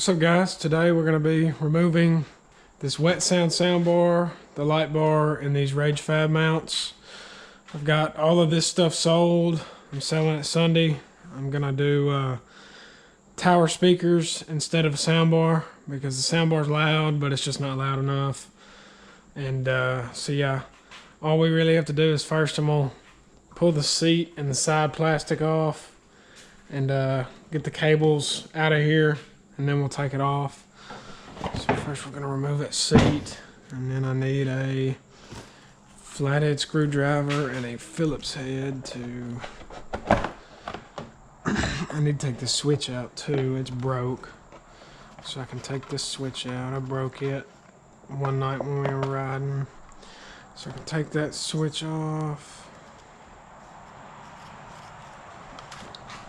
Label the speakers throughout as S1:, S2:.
S1: What's up guys, today we're going to be removing this WetSound soundbar, the light bar, and these RageFab mounts. I've got all of this stuff sold. I'm selling it Sunday. I'm going to do tower speakers instead of a soundbar because the soundbar's loud, but it's just not loud enough. And so yeah, all we really have to do is first I'm going to pull the seat and the side plastic off and get the cables out of here, and then we'll take it off. So first we're going to remove that seat, and then I need a flathead screwdriver and a Phillips head to... I need to take the switch out too, it's broke. So I can take this switch out. I broke it one night when we were riding. So I can take that switch off.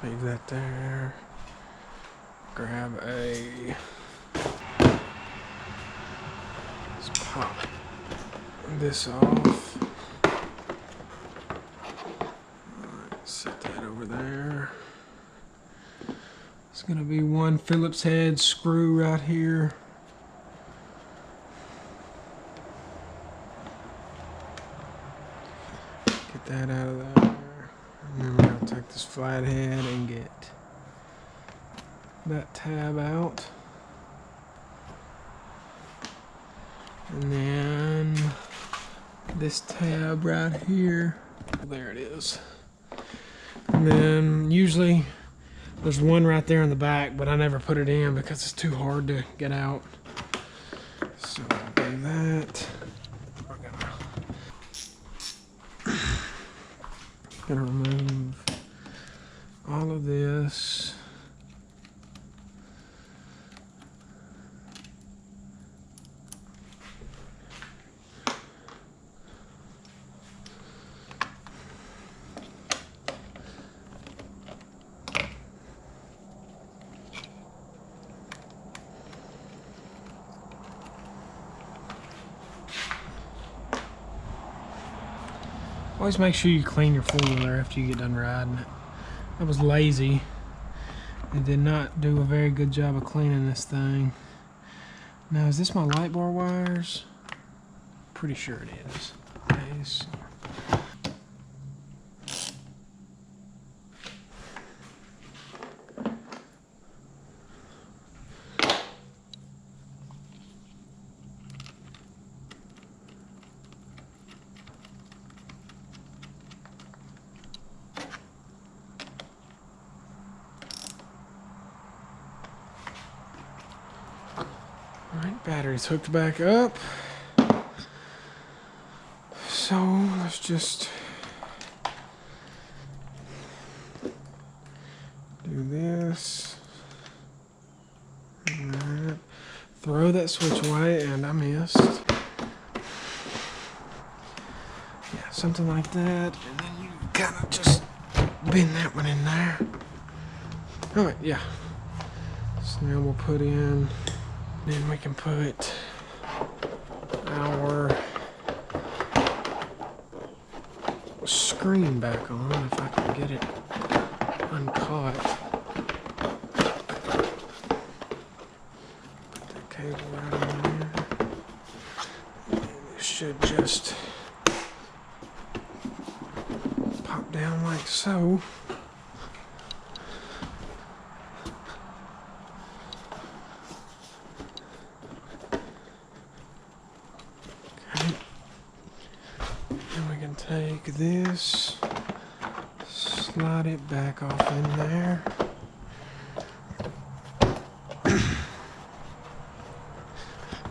S1: Leave that there. Grab a... Let's pop this off. Alright, set that over there. It's going to be one Phillips head screw right here. Get that out of there. And then we're going to take this flathead and get that tab out. And then this tab right here. There it is. And then usually there's one right there in the back, but I never put it in because it's too hard to get out. So I'll do that. We're gonna remove all of this. Always make sure you clean your four-wheeler after you get done riding it. I was lazy and did not do a very good job of cleaning this thing. Now, is this my light bar wires? Pretty sure it is. Okay, so alright, battery's hooked back up. So let's just do this. And that. Throw that switch away, and I missed. Yeah, something like that. And then you kind of just bend that one in there. Alright, yeah. So now we'll put in... Then we can put our screen back on if I can get it uncaught. Put that cable right on there. And it should just pop down like so. Take this, slide it back off in there.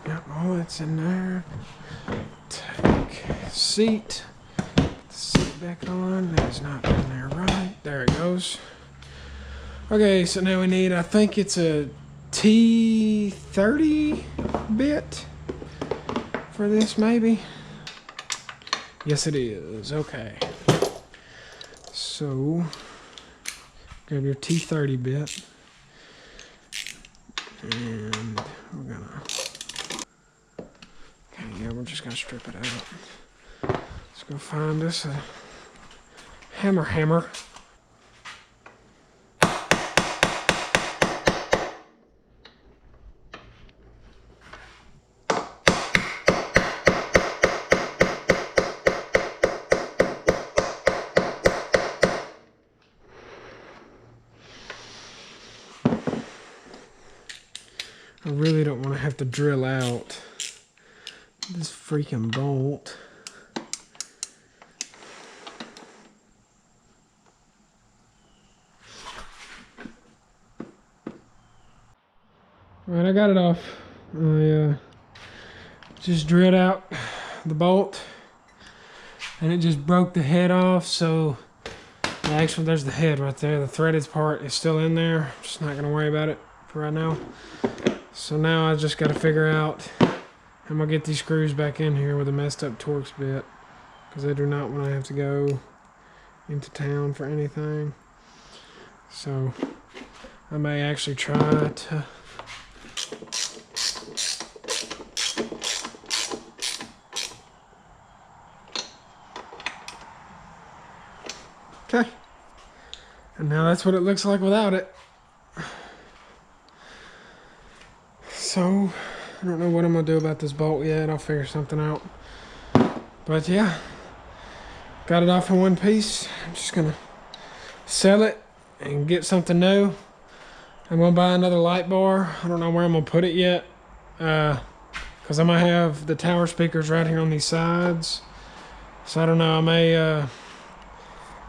S1: Yep, all that's in there. Take seat, put the seat back on. That's not in there right. There it goes. Okay, so now we need, I think it's a T30 bit for this, maybe. Yes, it is. Okay. So, grab your T30 bit. And we're gonna... Okay, yeah, we're just gonna strip it out. Let's go find us a hammer. I really don't want to have to drill out this freaking bolt. Alright, I got it off. I just drilled out the bolt and it just broke the head off, so actually there's the head right there. The threaded part is still in there. I'm just not going to worry about it for right now. So now I just got to figure out how I'm going to get these screws back in here with a messed up Torx bit, because I do not want to have to go into town for anything. So I may actually try to okay. And now that's what it looks like without it. So I don't know what I'm gonna do about this bolt yet. I'll figure something out. But yeah, got it off in one piece. I'm just gonna sell it and get something new. I'm gonna buy another light bar. I don't know where I'm gonna put it yet, because I'm gonna have the tower speakers right here on these sides. So I don't know, I may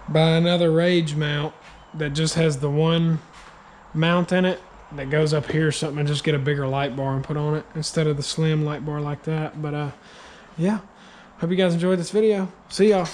S1: buy another Rage mount that just has the one mount in it that goes up here or something, and just get a bigger light bar and put on it instead of the slim light bar like that. But yeah, hope you guys enjoyed this video. See y'all.